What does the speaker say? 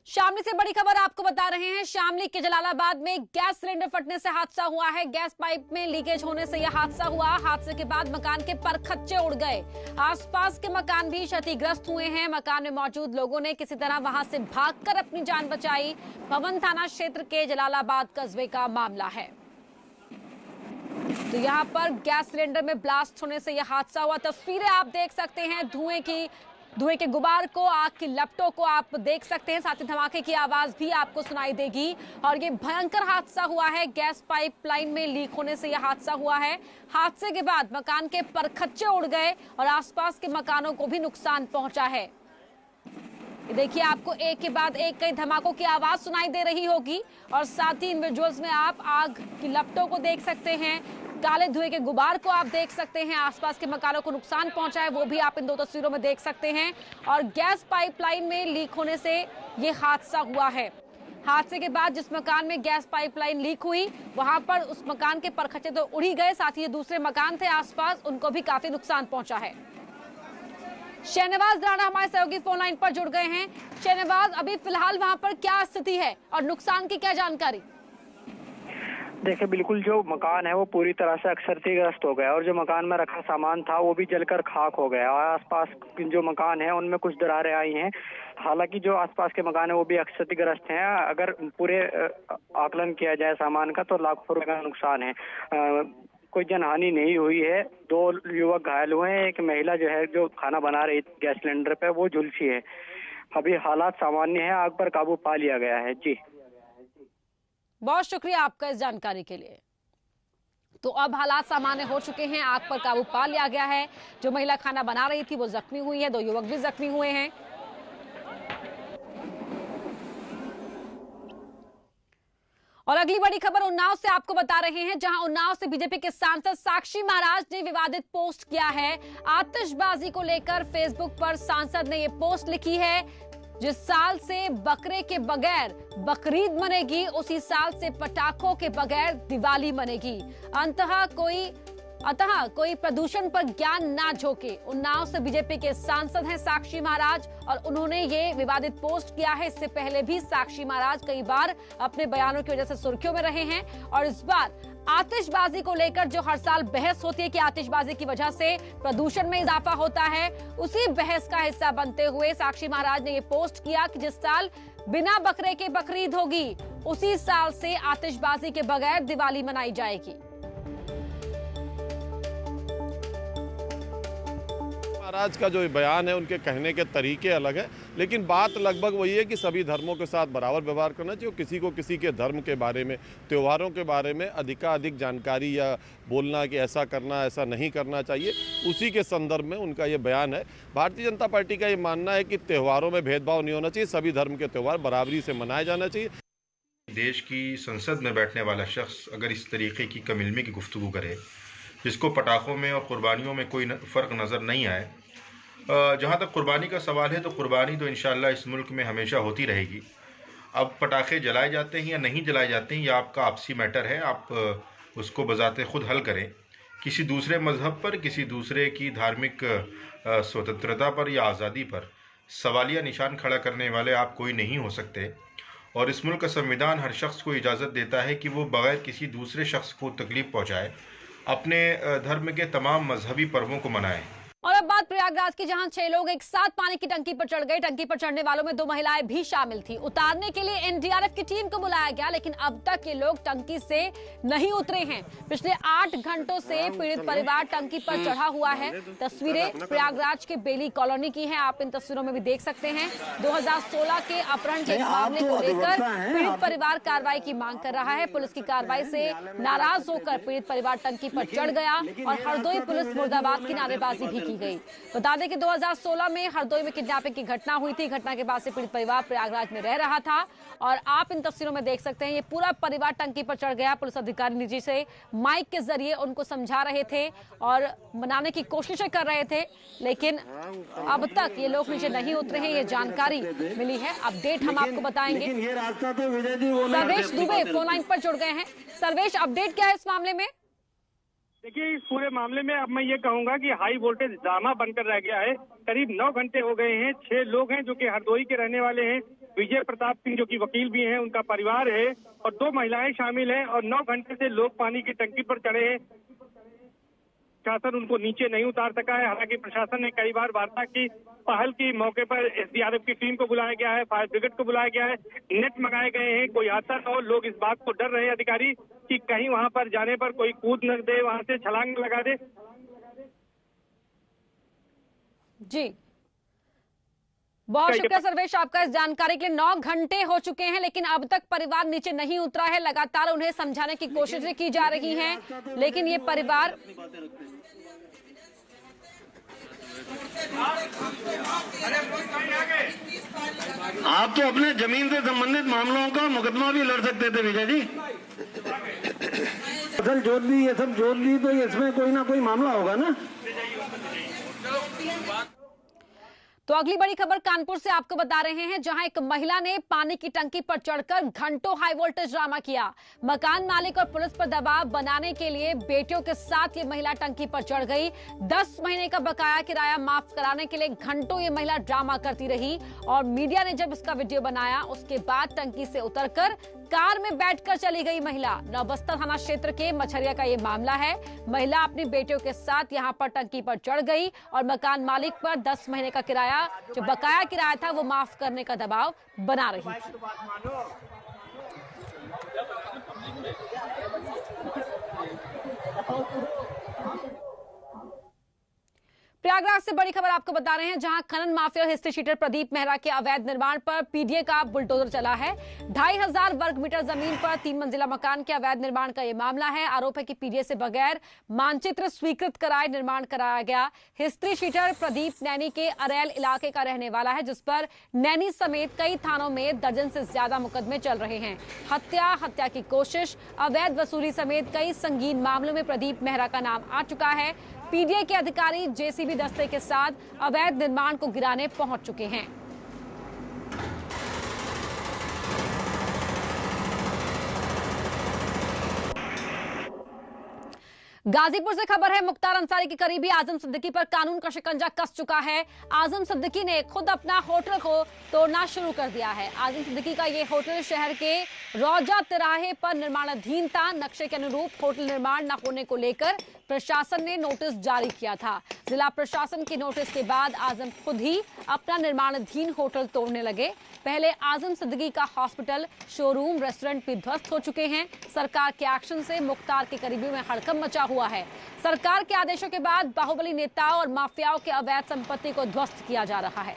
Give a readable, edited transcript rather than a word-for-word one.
शामली से बड़ी खबर आपको बता रहे हैं। शामली के जलालाबाद में गैस सिलेंडर फटने से हादसा हुआ है। गैस पाइप में लीकेज होने से यह हादसा हुआ। हादसे के बाद मकान के परखच्चे उड़ गए। आसपास के मकान भी क्षतिग्रस्त हुए हैं। मकान में मौजूद लोगों ने किसी तरह वहां से भागकर अपनी जान बचाई। भवन थाना क्षेत्र के जलालाबाद कस्बे का मामला है। तो यहाँ पर गैस सिलेंडर में ब्लास्ट होने से यह हादसा हुआ। तस्वीरें आप देख सकते हैं। धुएं के गुबार को, आग की लपटों को आप देख सकते हैं। साथ ही धमाके की आवाज भी आपको सुनाई देगी। और ये भयंकर हादसा हुआ है। गैस पाइपलाइन में लीक होने से यह हादसा हुआ है। हादसे के बाद मकान के परखच्चे उड़ गए और आसपास के मकानों को भी नुकसान पहुंचा है। देखिए, आपको एक के बाद एक कई धमाकों की आवाज सुनाई दे रही होगी और साथ ही इन विजुअल्स में आप आग की लपटों को देख सकते हैं। काले धुएं के गुबार को आप देख सकते हैं। आसपास के मकानों को नुकसान पहुंचा है, वो भी आप इन दो तस्वीरों में देख सकते हैं। और गैस पाइपलाइन में लीक होने से ये हादसा हुआ है। हादसे के बाद जिस मकान में गैस पाइपलाइन लीक हुई, वहां पर उस मकान के परखच्चे तो उड़ ही गए, साथ ही दूसरे मकान थे आसपास, उनको भी काफी नुकसान पहुंचा है। शहनवाज राणा हमारे सहयोगी फोन लाइन पर जुड़ गए हैं। शहनवाज, अभी फिलहाल वहां पर क्या स्थिति है और नुकसान की क्या जानकारी? देखिए, बिल्कुल जो मकान है वो पूरी तरह से क्षतिग्रस्त हो गया और जो मकान में रखा सामान था वो भी जलकर खाक हो गया और आसपास जो मकान है उनमें कुछ दरारें आई हैं। हालांकि जो आसपास के मकान है वो भी क्षतिग्रस्त हैं। अगर पूरे आकलन किया जाए सामान का तो लाखों रुपए का नुकसान है। कोई जनहानि नहीं हुई है। 2 युवक घायल हुए हैं। एक महिला जो है जो खाना बना रही गैस सिलेंडर पे वो झुलसी है। अभी हालात सामान्य है। आग पर काबू पा लिया गया है। जी, बहुत शुक्रिया आपका इस जानकारी के लिए। तो अब हालात सामान्य हो चुके हैं, आग पर काबू पा लिया गया है। जो महिला खाना बना रही थी वो जख्मी हुई है, 2 युवक भी जख्मी हुए हैं। और अगली बड़ी खबर उन्नाव से आपको बता रहे हैं, जहां उन्नाव से बीजेपी के सांसद साक्षी महाराज ने विवादित पोस्ट किया है। आतिशबाजी को लेकर फेसबुक पर सांसद ने यह पोस्ट लिखी है। जिस साल से बकरे के बगैर बकरीद मनेगी, उसी साल से पटाखों के बगैर दिवाली मनेगी। अतः कोई प्रदूषण पर ज्ञान ना झोंके। उन्नाव से बीजेपी के सांसद हैं साक्षी महाराज और उन्होंने ये विवादित पोस्ट किया है। इससे पहले भी साक्षी महाराज कई बार अपने बयानों की वजह से सुर्खियों में रहे हैं और इस बार आतिशबाजी को लेकर जो हर साल बहस होती है कि आतिशबाजी की वजह से प्रदूषण में इजाफा होता है, उसी बहस का हिस्सा बनते हुए साक्षी महाराज ने ये पोस्ट किया कि जिस साल बिना बकरे के बकरीद होगी, उसी साल से आतिशबाजी के बगैर दिवाली मनाई जाएगी। महाराज का जो बयान है, उनके कहने के तरीके अलग है, लेकिन बात लगभग वही है कि सभी धर्मों के साथ बराबर व्यवहार करना चाहिए। किसी को किसी के धर्म के बारे में, त्योहारों के बारे में अधिकाधिक जानकारी या बोलना कि ऐसा करना ऐसा नहीं करना चाहिए, उसी के संदर्भ में उनका ये बयान है। भारतीय जनता पार्टी का ये मानना है कि त्योहारों में भेदभाव नहीं होना चाहिए, सभी धर्म के त्यौहार बराबरी से मनाए जाना चाहिए। देश की संसद में बैठने वाला शख्स अगर इस तरीके की कमिलमी की गुफ्तगू करे जिसको पटाखों में और कुर्बानियों में कोई फ़र्क नज़र नहीं आए। जहाँ तक कुर्बानी का सवाल है तो कुर्बानी तो इंशाअल्लाह इस मुल्क में हमेशा होती रहेगी। अब पटाखे जलाए जाते हैं या नहीं जलाए जाते हैं, यह आपका आपसी मैटर है। आप उसको बजाते खुद हल करें। किसी दूसरे मज़हब पर, किसी दूसरे की धार्मिक स्वतंत्रता पर या आज़ादी पर सवालिया निशान खड़ा करने वाले आप कोई नहीं हो सकते। और इस मुल्क का संविधान हर शख्स को इजाज़त देता है कि वो बग़ैर किसी दूसरे शख्स को तकलीफ़ पहुँचाए अपने धर्म के तमाम मजहबी पर्वों को मनाएं। और अब बात प्रयागराज की, जहां 6 लोग एक साथ पानी की टंकी पर चढ़ गए। टंकी पर चढ़ने वालों में 2 महिलाएं भी शामिल थी। उतारने के लिए एनडीआरएफ की टीम को बुलाया गया, लेकिन अब तक ये लोग टंकी से नहीं उतरे हैं। पिछले 8 घंटों से पीड़ित परिवार टंकी पर चढ़ा हुआ है। तस्वीरें प्रयागराज के बेली कॉलोनी की हैं, आप इन तस्वीरों में भी देख सकते हैं। 2016 के अपहरण के मामले को लेकर पीड़ित परिवार कार्रवाई की मांग कर रहा है। पुलिस की कार्रवाई से नाराज होकर पीड़ित परिवार टंकी पर चढ़ गया और हरदोई पुलिस मुर्दाबाद की नारेबाजी भी की गई। बता दें कि 2016 में हरदोई में किडनैपिंग की घटना हुई थी। घटना के बाद से पीड़ित परिवार प्रयागराज में रह रहा था और आप इन तस्वीरों में देख सकते हैं ये पूरा परिवार टंकी पर चढ़ गया। पुलिस अधिकारी निजी से माइक के जरिए उनको समझा रहे थे और मनाने की कोशिशें कर रहे थे, लेकिन अब तक ये लोग नीचे नहीं उतरे हैं। ये जानकारी मिली है, अपडेट हम आपको बताएंगे। सर्वेश दुबे फोन लाइन पर जुड़ गए हैं। सर्वेश, अपडेट क्या है इस मामले में? देखिए, इस पूरे मामले में अब मैं ये कहूंगा कि हाई वोल्टेज ड्रामा बनकर रह गया है। करीब 9 घंटे हो गए हैं। 6 लोग हैं जो कि हरदोई के रहने वाले हैं। विजय प्रताप सिंह जो कि वकील भी हैं, उनका परिवार है और 2 महिलाएं शामिल हैं और 9 घंटे से लोग पानी की टंकी पर चढ़े हैं। प्रशासन उनको नीचे नहीं उतार सका है। हालांकि प्रशासन ने कई बार वार्ता की, पहल की, मौके पर एसडीआरएफ की टीम को बुलाया गया है, फायर ब्रिगेड को बुलाया गया है, नेट मंगाए गए हैं, कोई हादसा न हो। लोग इस बात को डर रहे हैं अधिकारी कि कहीं वहां पर जाने पर कोई कूद न दे, वहां से छलांग लगा दे। जी, बहुत शुक्रिया सर्वेश आपका इस जानकारी के लिए। 9 घंटे हो चुके हैं लेकिन अब तक परिवार नीचे नहीं उतरा है। लगातार उन्हें समझाने की कोशिशें की जा रही हैं लेकिन ये परिवार आप तो अपने जमीन से संबंधित मामलों का मुकदमा भी लड़ सकते थे विजय जी। फसल जोत ली, ये सब जोत ली तो इसमें कोई ना कोई मामला होगा ना। तो अगली बड़ी खबर कानपुर से आपको बता रहे हैं जहां एक महिला ने पानी की टंकी पर चढ़कर घंटों हाई वोल्टेज ड्रामा किया। मकान मालिक और पुलिस पर दबाव बनाने के लिए बेटियों के साथ ये महिला टंकी पर चढ़ गई। 10 महीने का बकाया किराया माफ कराने के लिए घंटों ये महिला ड्रामा करती रही और मीडिया ने जब इसका वीडियो बनाया उसके बाद टंकी से उतरकर कार में बैठकर चली गई महिला। नौबस्ता थाना क्षेत्र के मछरिया का ये मामला है। महिला अपनी बेटियों के साथ यहां पर टंकी पर चढ़ गई और मकान मालिक पर 10 महीने का किराया, जो बकाया किराया था, वो माफ करने का दबाव बना रही थी। प्रयागराज से बड़ी खबर आपको बता रहे हैं जहां खनन माफिया और हिस्ट्री शीटर प्रदीप मेहरा के अवैध निर्माण पर पीडीए का बुलडोजर चला है। 2500 वर्ग मीटर जमीन पर 3 मंजिला मकान के अवैध निर्माण का यह मामला है। आरोप है कि पीडीए से बगैर मानचित्र स्वीकृत कराए निर्माण कराया गया। हिस्ट्री शीटर प्रदीप नैनी के अरैल इलाके का रहने वाला है जिस पर नैनी समेत कई थानों में दर्जन से ज्यादा मुकदमे चल रहे हैं। हत्या की कोशिश, अवैध वसूली समेत कई संगीन मामलों में प्रदीप मेहरा का नाम आ चुका है। पीडीए के अधिकारी जेसीबी दस्ते के साथ अवैध निर्माण को गिराने पहुंच चुके हैं। गाजीपुर से खबर है मुख्तार अंसारी के करीबी आजम सिद्दीकी पर कानून का शिकंजा कस चुका है। आजम सिद्दीकी ने खुद अपना होटल को तोड़ना शुरू कर दिया है। आजम सिद्दीकी का ये होटल शहर के रौजा तिराहे पर निर्माणाधीन था। नक्शे के अनुरूप होटल निर्माण न होने को लेकर प्रशासन ने नोटिस जारी किया था। जिला प्रशासन के नोटिस के बाद आजम खुद ही अपना निर्माणाधीन होटल तोड़ने लगे। पहले आजम सिद्दीकी का हॉस्पिटल, शोरूम, रेस्टोरेंट भी ध्वस्त हो चुके हैं। सरकार के एक्शन से मुख्तार के करीबियों में हड़कंप मचा हुआ है। सरकार के आदेशों के बाद बाहुबली नेताओं और माफियाओं के अवैध संपत्ति को ध्वस्त किया जा रहा है।